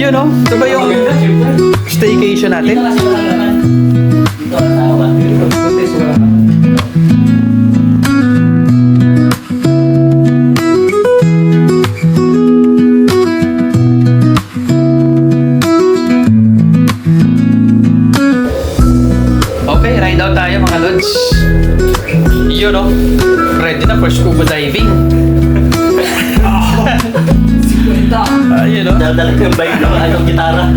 Yun o, ito ba yung staycation natin? Okay, ride out tayo mga lods. Yun o, ready na for scuba diving. Ayun o. Dala yung bike ng anong gitara.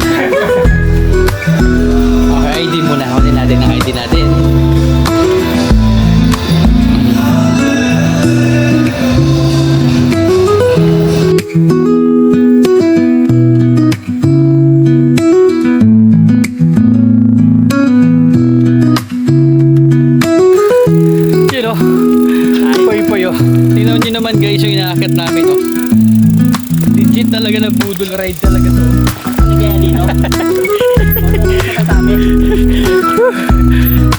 Okay, ID muna. Kunin natin ang ID natin. Yun o. Poy-poy o. Tingnan nyo naman guys yung inaakit namin o. Legit talaga na budol ride talaga to. Kaya dito. Matatabi.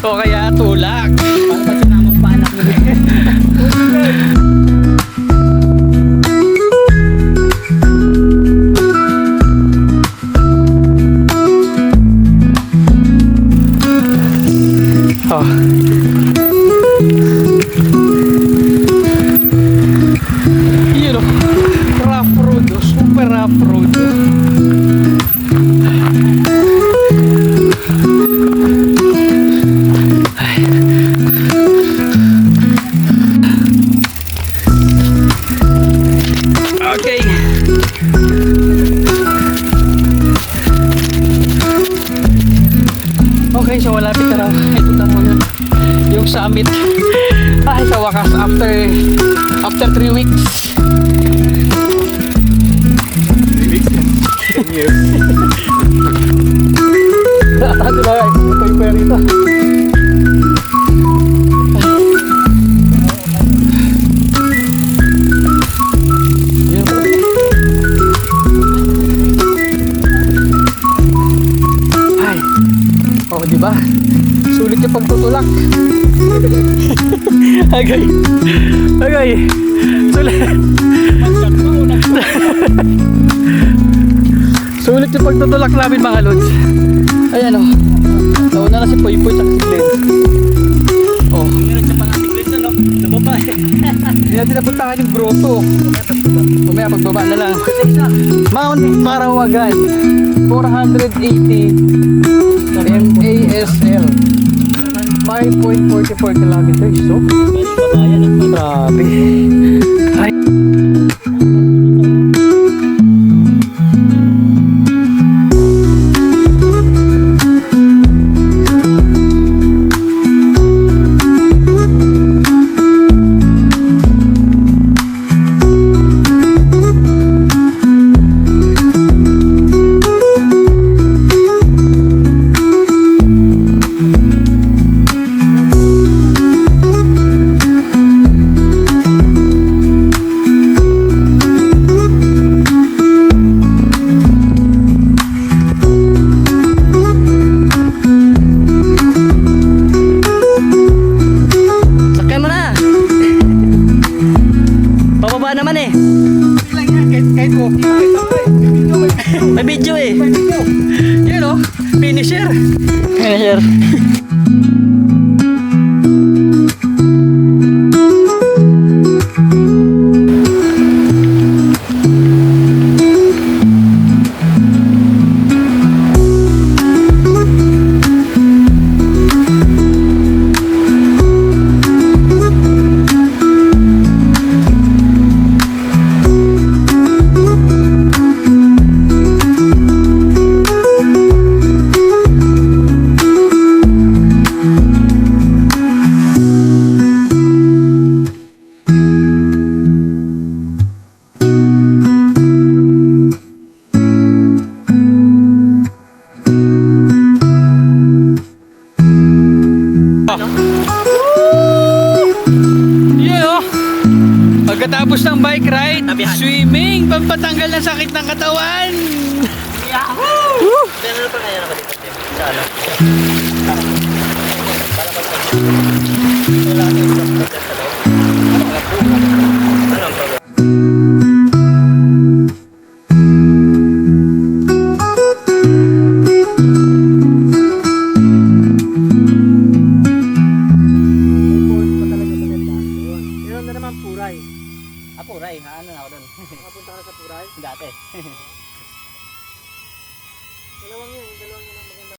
O kaya tulak. Para pag sinamang pa anak mo. Oh. Yun o. Rough road o. Super rough road o. Okay. Okay, so malapit na raw. Ito na muna yung summit. Ay, sa wakas after 3 weeks. 3 weeks? 10 years. Ito ba? Ito rito. Ay. Oh, di ba? Sulit yung pagtutulak. Agay. Agay. Sulit. Sulit yung pagtutulak namin mga lods. Ayan o. Nauna na si Poy Poy sa Glenn. Oh. Meron siya pang ating Glenn no? Lumaba eh. Hindi natin napuntahan yung grotto. Mamaya pagbaba na lang. Mount Parawagan 480 MASL 5.44 kilometers. So, grabe. Ay. Sakay mo na. Pababa naman eh. Kahit May video eh. yun o, finisher. Manager. Pagkatapos ng bike ride, swimming, pampatanggal ng sakit ng katawan. Yahoo! Pero ano pa kaya nakalipat din? Sa ano? Wala kang stop na dyan sa loob. Ano ang problem? Puray. Ano na ako doon. Nakapunta ka na sa Puray? Dati. Dalawang yun, yung dalawang yun ang